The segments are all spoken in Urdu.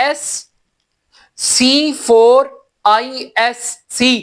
SC4ISC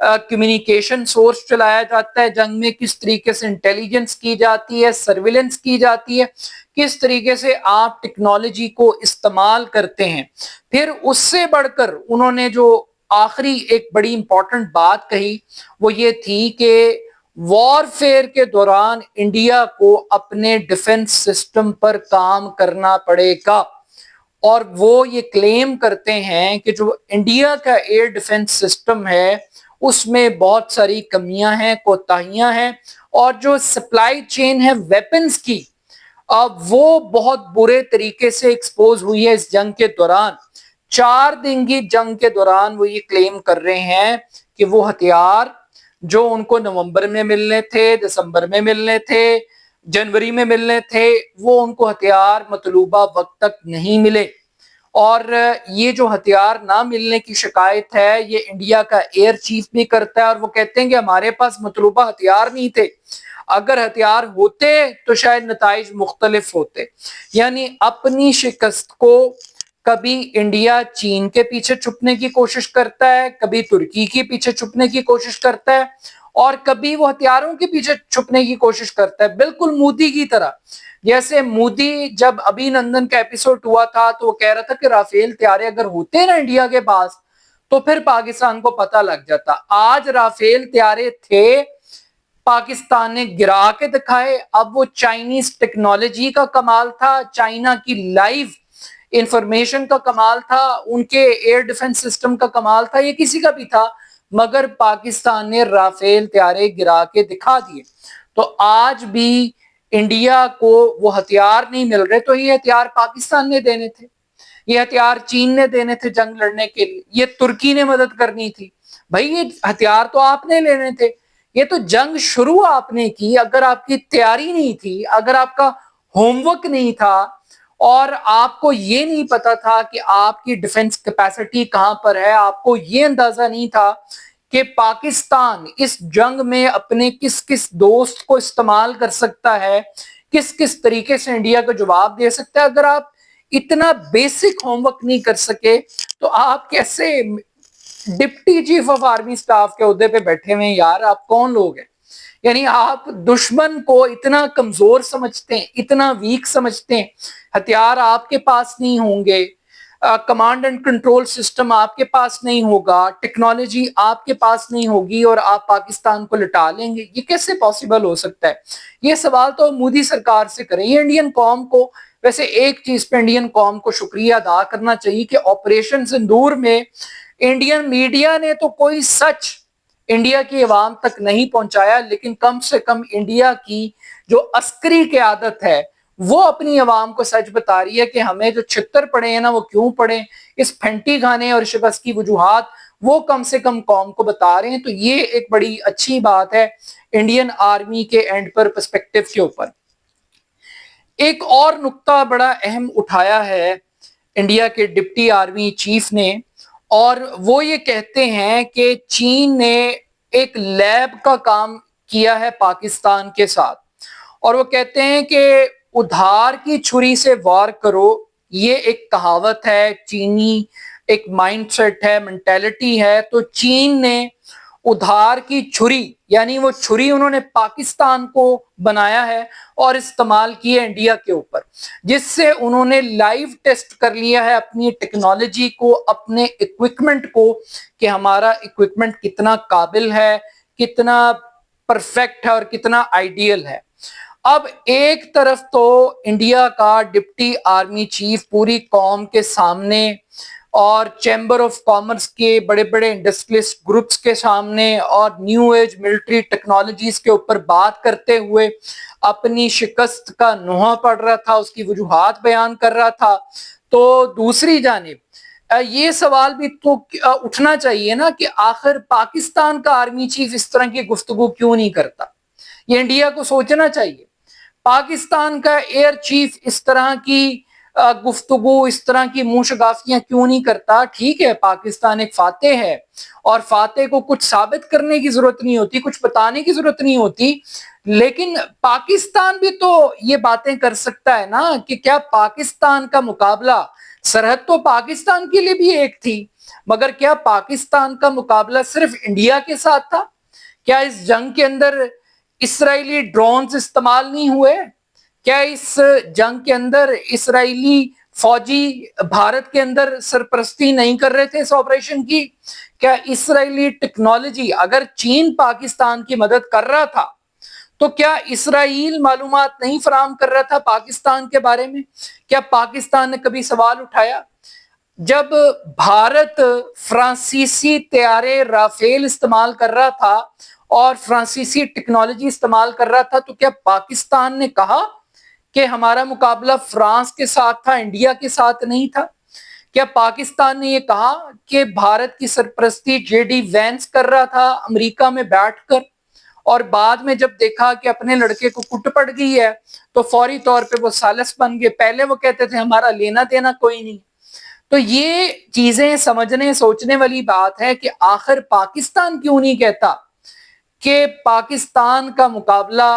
کمیونیکیشن سورس چلایا جاتا ہے جنگ میں، کس طریقے سے انٹیلیجنس کی جاتی ہے، سرویلنس کی جاتی ہے، کس طریقے سے آپ ٹیکنالوجی کو استعمال کرتے ہیں. پھر اس سے بڑھ کر انہوں نے جو آخری ایک بڑی امپورٹنٹ بات کہی وہ یہ تھی کہ وار فیئر کے دوران انڈیا کو اپنے ڈیفنس سسٹم پر کام کرنا پڑے گا. اور وہ یہ کلیم کرتے ہیں کہ جو انڈیا کا ایئر ڈیفنس سسٹم ہے اس میں بہت ساری کمیاں ہیں، کوتاہیاں ہیں، اور جو سپلائی چین ہے ویپنز کی وہ بہت برے طریقے سے ایکسپوز ہوئی ہے اس جنگ کے دوران. 4 دن کی جنگ کے دوران وہ یہ کلیم کر رہے ہیں کہ وہ ہتھیار جو ان کو نومبر میں ملنے تھے، دسمبر میں ملنے تھے، جنوری میں ملنے تھے، وہ ان کو ہتھیار مطلوبہ وقت تک نہیں ملے. اور یہ جو ہتھیار نہ ملنے کی شکایت ہے یہ انڈیا کا ایئر چیف بھی کرتا ہے، اور وہ کہتے ہیں کہ ہمارے پاس مطلوبہ ہتھیار نہیں تھے، اگر ہتھیار ہوتے تو شاید نتائج مختلف ہوتے. یعنی اپنی شکست کو کبھی انڈیا چین کے پیچھے چھپنے کی کوشش کرتا ہے، کبھی ترکی کے پیچھے چھپنے کی کوشش کرتا ہے، اور کبھی وہ ہتھیاروں کے پیچھے چھپنے کی کوشش کرتا ہے، بالکل مودی کی طرح. جیسے مودی جب ابھی نندن کا ایپیسوڈ ہوا تھا تو وہ کہہ رہا تھا کہ رافیل طیارے اگر ہوتے نا انڈیا کے پاس تو پھر پاکستان کو پتہ لگ جاتا. آج رافیل طیارے تھے، پاکستان نے گرا کے دکھائے. اب وہ چائنیز ٹیکنالوجی کا کمال تھا، چائنا کی لائیو انفارمیشن کا کمال تھا، ان کے ایئر ڈیفنس سسٹم کا کمال تھا، یہ کسی کا بھی تھا، مگر پاکستان نے رافیل طیارے گرا کے دکھا دیے. تو آج بھی انڈیا کو وہ ہتھیار نہیں مل رہے تو یہ ہتھیار پاکستان نے دینے تھے، یہ ہتھیار چین نے دینے تھے جنگ لڑنے کے لیے، یہ ترکی نے مدد کرنی تھی. بھائی یہ ہتھیار تو آپ نے لینے تھے، یہ تو جنگ شروع آپ نے کی. اگر آپ کی تیاری نہیں تھی، اگر آپ کا ہوم ورک نہیں تھا، اور آپ کو یہ نہیں پتا تھا کہ آپ کی ڈیفنس کیپیسٹی کہاں پر ہے، آپ کو یہ اندازہ نہیں تھا کہ پاکستان اس جنگ میں اپنے کس کس دوست کو استعمال کر سکتا ہے، کس کس طریقے سے انڈیا کو جواب دے سکتا ہے، اگر آپ اتنا بیسک ہوم ورک نہیں کر سکے تو آپ کیسے deputy chief of army staff کے عہدے پہ بیٹھے ہوئے ہیں یار؟ آپ کون لوگ ہیں؟ یعنی آپ دشمن کو اتنا کمزور سمجھتے ہیں، اتنا ویک سمجھتے ہیں. ہتھیار آپ کے پاس نہیں ہوں گے، کمانڈ اینڈ کنٹرول سسٹم آپ کے پاس نہیں ہوگا، ٹیکنالوجی آپ کے پاس نہیں ہوگی، اور آپ پاکستان کو لٹا لیں گے. یہ کیسے پاسبل ہو سکتا ہے؟ یہ سوال تو مودی سرکار سے کریں. یہ انڈین قوم کو ویسے ایک چیز پہ انڈین قوم کو شکریہ ادا کرنا چاہیے کہ آپریشن سندور میں انڈین میڈیا نے تو کوئی سچ انڈیا کی عوام تک نہیں پہنچایا، لیکن کم سے کم انڈیا کی جو عسکری قیادت ہے وہ اپنی عوام کو سچ بتا رہی ہے کہ ہمیں جو چھتر پڑے ہیں نا وہ کیوں پڑے، اس پھنٹی کھانے اور شکست کی وجوہات وہ کم سے کم قوم کو بتا رہے ہیں. تو یہ ایک بڑی اچھی بات ہے انڈین آرمی کے اینڈ پر پرسپیکٹو کے اوپر. ایک اور نقطہ بڑا اہم اٹھایا ہے انڈیا کے ڈپٹی آرمی چیف نے، اور وہ یہ کہتے ہیں کہ چین نے ایک لیب کا کام کیا ہے پاکستان کے ساتھ، اور وہ کہتے ہیں کہ ادھار کی چھری سے وار کرو. یہ ایک کہاوت ہے، چینی ایک مائنڈ سیٹ ہے، مینٹیلٹی ہے. تو چین نے ادھار کی چھری، یعنی وہ چھری انہوں نے پاکستان کو بنایا ہے اور استعمال کی ہے انڈیا کے اوپر، جس سے انہوں نے لائیو ٹیسٹ کر لیا ہے اپنی ٹیکنالوجی کو، اپنے اکوپمنٹ کو، کہ ہمارا اکوپمنٹ کتنا قابل ہے، کتنا پرفیکٹ ہے اور کتنا آئیڈیل ہے. اب ایک طرف تو انڈیا کا ڈپٹی آرمی چیف پوری قوم کے سامنے اور چیمبر آف کامرس کے بڑے بڑے انڈسٹریلسٹ گروپس کے سامنے اور نیو ایج ملٹری ٹیکنالوجیز کے اوپر بات کرتے ہوئے اپنی شکست کا نوحہ پڑھ رہا تھا، اس کی وجوہات بیان کر رہا تھا. تو دوسری جانب یہ سوال بھی تو اٹھنا چاہیے نا کہ آخر پاکستان کا آرمی چیف اس طرح کی گفتگو کیوں نہیں کرتا؟ یہ انڈیا کو سوچنا چاہیے. پاکستان کا ایئر چیف اس طرح کی گفتگو اس طرح کی منہ شگافیاں کیوں نہیں کرتا؟ ٹھیک ہے، پاکستان ایک فاتح ہے اور فاتح کو کچھ ثابت کرنے کی ضرورت نہیں ہوتی، کچھ بتانے کی ضرورت نہیں ہوتی، لیکن پاکستان بھی تو یہ باتیں کر سکتا ہے نا کہ کیا پاکستان کا مقابلہ، سرحد تو پاکستان کے لیے بھی ایک تھی، مگر کیا پاکستان کا مقابلہ صرف انڈیا کے ساتھ تھا؟ کیا اس جنگ کے اندر اسرائیلی ڈرونز استعمال نہیں ہوئے؟ کیا اس جنگ کے اندر اسرائیلی فوجی بھارت کے اندر سرپرستی نہیں کر رہے تھے اس آپریشن کی؟ کیا اسرائیلی ٹیکنالوجی، اگر چین پاکستان کی مدد کر رہا تھا تو کیا اسرائیل معلومات نہیں فراہم کر رہا تھا پاکستان کے بارے میں؟ کیا پاکستان نے کبھی سوال اٹھایا؟ جب بھارت فرانسیسی طیارے رافیل استعمال کر رہا تھا اور فرانسیسی ٹیکنالوجی استعمال کر رہا تھا تو کیا پاکستان نے کہا کہ ہمارا مقابلہ فرانس کے ساتھ تھا، انڈیا کے ساتھ نہیں تھا؟ کیا پاکستان نے یہ کہا کہ بھارت کی سرپرستی جے ڈی وینس کر رہا تھا امریکہ میں بیٹھ کر، اور بعد میں جب دیکھا کہ اپنے لڑکے کو کٹ پڑ گئی ہے تو فوری طور پہ وہ ثالث بن گئے؟ پہلے وہ کہتے تھے ہمارا لینا دینا کوئی نہیں۔ تو یہ چیزیں سمجھنے سوچنے والی بات ہے کہ آخر پاکستان کیوں نہیں کہتا کہ پاکستان کا مقابلہ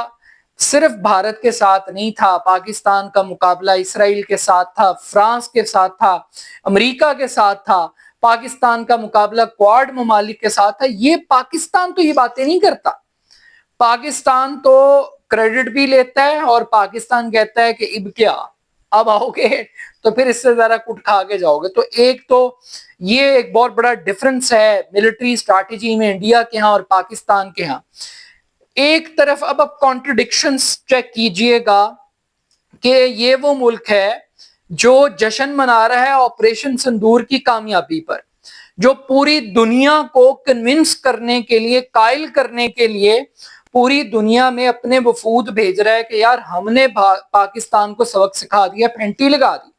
صرف بھارت کے ساتھ نہیں تھا، پاکستان کا مقابلہ اسرائیل کے ساتھ تھا، فرانس کے ساتھ تھا، امریکہ کے ساتھ تھا، پاکستان کا مقابلہ کوارڈ ممالک کے ساتھ تھا۔ یہ پاکستان تو یہ باتیں نہیں کرتا، پاکستان تو کریڈٹ بھی لیتا ہے اور پاکستان کہتا ہے کہ اب کیا، اب آؤ گے تو پھر اس سے ذرا کٹ کھا کے جاؤ گے۔ تو ایک تو یہ ایک بہت بڑا ڈفرنس ہے ملٹری اسٹریٹجی میں انڈیا کے ہاں اور پاکستان کے ہاں۔ ایک طرف اب آپ کانٹرڈکشنز چیک کیجئے گا کہ یہ وہ ملک ہے جو جشن منا رہا ہے آپریشن سندور کی کامیابی پر، جو پوری دنیا کو کنونس کرنے کے لیے، قائل کرنے کے لیے پوری دنیا میں اپنے وفود بھیج رہا ہے کہ یار ہم نے پاکستان کو سبق سکھا دیا، پھینٹی لگا دی۔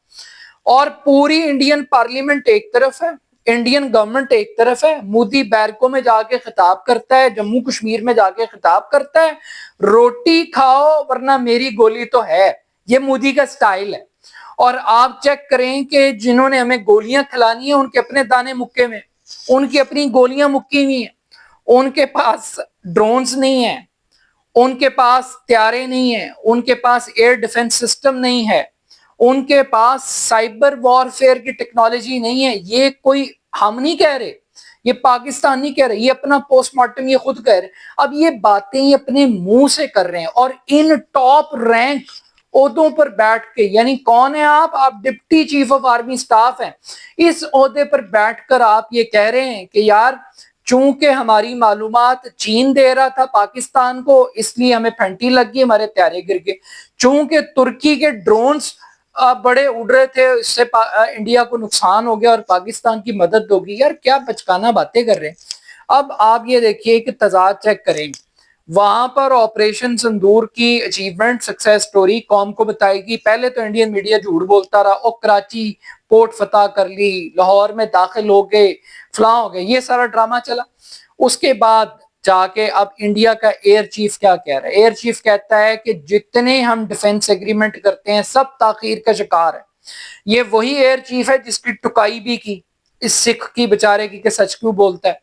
اور پوری انڈین پارلیمنٹ ایک طرف ہے، انڈین گورنمنٹ ایک طرف ہے، مودی بیرکوں میں جا کے خطاب کرتا ہے، جموں کشمیر میں جا کے خطاب کرتا ہے، روٹی کھاؤ ورنہ میری گولی تو ہے، یہ مودی کا سٹائل ہے۔ اور آپ چیک کریں کہ جنہوں نے ہمیں گولیاں کھلانی ہیں ان کے اپنے دانے مکے میں، ان کی اپنی گولیاں مکی ہوئی ہیں، ان کے پاس ڈرونز نہیں ہیں، ان کے پاس طیارے نہیں ہیں، ان کے پاس ایئر ڈیفنس سسٹم نہیں ہے، ان کے پاس سائبر وارفیئر کی ٹیکنالوجی نہیں ہے۔ یہ کوئی ہم نہیں کہہ رہے، یہ پاکستان نہیں کہہ رہے، یہ اپنا پوسٹ مارٹم یہ خود کہہ رہے۔ اب یہ باتیں یہ اپنے منہ سے کر رہے ہیں اور ان ٹاپ رینک عہدوں پر بیٹھ کے، یعنی کون ہیں آپ deputy chief of army staff ہیں، اس عہدے پر بیٹھ کر آپ یہ کہہ رہے ہیں کہ یار چونکہ ہماری معلومات چین دے رہا تھا پاکستان کو اس لیے ہمیں پھنٹی لگ گئی، ہمارے طیارے گر گئے، چونکہ ترکی کے ڈرونز بڑے اڑ رہے تھے اس سے انڈیا کو نقصان ہو گیا اور پاکستان کی مدد ہوگی۔ یار کیا بچکانہ باتیں کر رہے ہیں۔ اب آپ یہ دیکھیے کہ تضاد چیک کریں، وہاں پر آپریشن سندور کی اچیومنٹ سکسیس سٹوری قوم کو بتائے گی۔ پہلے تو انڈین میڈیا جھوٹ بولتا رہا، او کراچی پورٹ فتح کر لی، لاہور میں داخل ہو گئے، فلاں ہو گئے، یہ سارا ڈرامہ چلا۔ اس کے بعد جا کے اب انڈیا کا ایئر چیف کیا کہہ رہا ہے؟ ایئر چیف کہتا ہے کہ جتنے ہم ڈیفنس ایگریمنٹ کرتے ہیں سب تاخیر کا شکار ہے۔ یہ وہی ایئر چیف ہے جس کی ٹکائی بھی کی اس سکھ کی بیچارے کی کہ سچ کیوں بولتا ہے،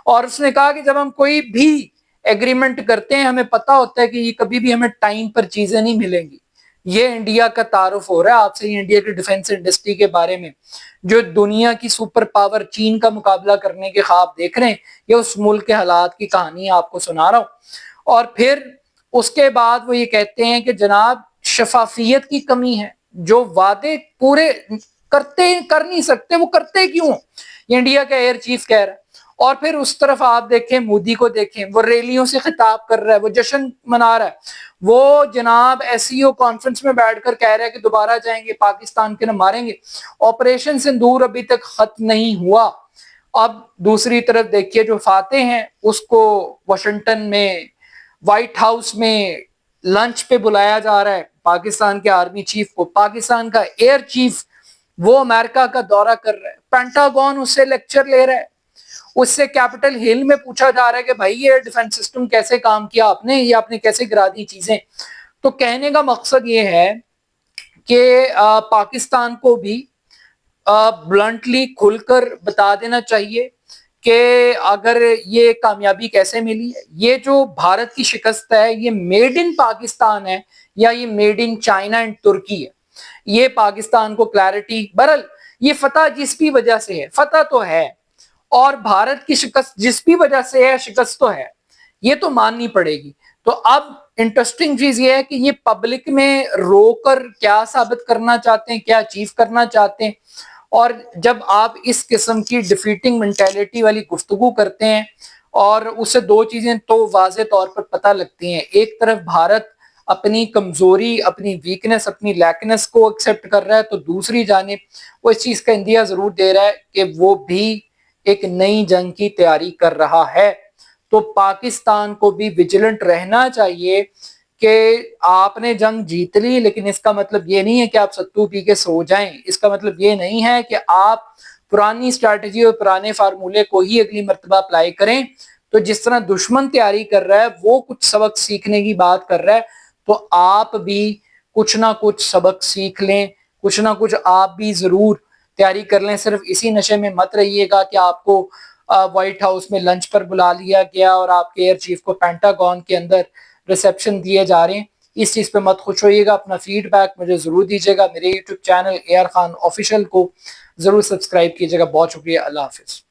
اور اس نے کہا کہ جب ہم کوئی بھی ایگریمنٹ کرتے ہیں ہمیں پتا ہوتا ہے کہ یہ کبھی بھی ہمیں ٹائم پر چیزیں نہیں ملیں گی۔ یہ انڈیا کا تعارف ہو رہا ہے آپ سے، یہ انڈیا کی ڈیفنس انڈسٹری کے بارے میں، جو دنیا کی سپر پاور چین کا مقابلہ کرنے کے خواب دیکھ رہے ہیں۔ یہ اس ملک کے حالات کی کہانی آپ کو سنا رہا ہوں۔ اور پھر اس کے بعد وہ یہ کہتے ہیں کہ جناب شفافیت کی کمی ہے، جو وعدے پورے کر نہیں سکتے وہ کرتے کیوں؟ یہ انڈیا کا ایئر چیف کہہ رہا ہے۔ اور پھر اس طرف آپ دیکھیں مودی کو دیکھیں، وہ ریلیوں سے خطاب کر رہا ہے، وہ جشن منا رہا ہے، وہ جناب ایس سی او کانفرنس میں بیٹھ کر کہہ رہا ہے کہ دوبارہ جائیں گے پاکستان کے نہ ماریں گے۔ آپریشن سندور ابھی تک ختم نہیں ہوا۔ اب دوسری طرف دیکھیے جو فاتح ہیں اس کو واشنگٹن میں وائٹ ہاؤس میں لنچ پہ بلایا جا رہا ہے، پاکستان کے آرمی چیف کو، پاکستان کا ایئر چیف وہ امریکہ کا دورہ کر رہا ہے، پینٹاگون اس سے لیکچر لے رہا ہے، اس سے کیپٹل ہل میں پوچھا جا رہا ہے کہ بھائی یہ ڈیفنس سسٹم کیسے کام کیا آپ نے، یہ آپ نے کیسے گرا دی چیزیں۔ تو کہنے کا مقصد یہ ہے کہ پاکستان کو بھی بلنٹلی کھل کر بتا دینا چاہیے کہ اگر یہ کامیابی کیسے ملی ہے، یہ جو بھارت کی شکست ہے یہ میڈ ان پاکستان ہے یا یہ میڈ ان چائنا اینڈ ترکی ہے، یہ پاکستان کو کلیئرٹی، برل یہ فتح جس بھی وجہ سے ہے، فتح تو ہے، اور بھارت کی شکست جس بھی وجہ سے ہے، شکست تو ہے، یہ تو ماننی پڑے گی۔ تو اب انٹرسٹنگ چیز یہ ہے کہ یہ پبلک میں رو کر کیا ثابت کرنا چاہتے ہیں، کیا اچیو کرنا چاہتے ہیں، اور جب آپ اس قسم کی ڈیفیٹنگ مینٹیلٹی والی گفتگو کرتے ہیں اور اسے دو چیزیں تو واضح طور پر پتہ لگتی ہیں، ایک طرف بھارت اپنی کمزوری، اپنی ویکنس، اپنی لیکنس کو ایکسیپٹ کر رہا ہے، تو دوسری جانب وہ اس چیز کا اندیا ضرور دے رہا ہے کہ وہ بھی ایک نئی جنگ کی تیاری کر رہا ہے۔ تو پاکستان کو بھی ویجیلنٹ رہنا چاہیے کہ آپ نے جنگ جیت لی، لیکن اس کا مطلب یہ نہیں ہے کہ آپ ستو پی کے سو جائیں، اس کا مطلب یہ نہیں ہے کہ آپ پرانی اسٹریٹجی اور پرانے فارمولے کو ہی اگلی مرتبہ اپلائی کریں۔ تو جس طرح دشمن تیاری کر رہا ہے، وہ کچھ سبق سیکھنے کی بات کر رہا ہے، تو آپ بھی کچھ نہ کچھ سبق سیکھ لیں، کچھ نہ کچھ آپ بھی ضرور تیاری کر لیں۔ صرف اسی نشے میں مت رہیے گا کہ آپ کو وائٹ ہاؤس میں لنچ پر بلا لیا گیا اور آپ کے ایئر چیف کو پینٹاگون کے اندر ریسیپشن دیے جا رہے ہیں، اس چیز پہ مت خوش ہوئیے گا۔ اپنا فیڈ بیک مجھے ضرور دیجیے گا۔ میرے YouTube channel AR Khan official کو ضرور سبسکرائب کیجیے گا۔ بہت شکریہ، اللہ حافظ۔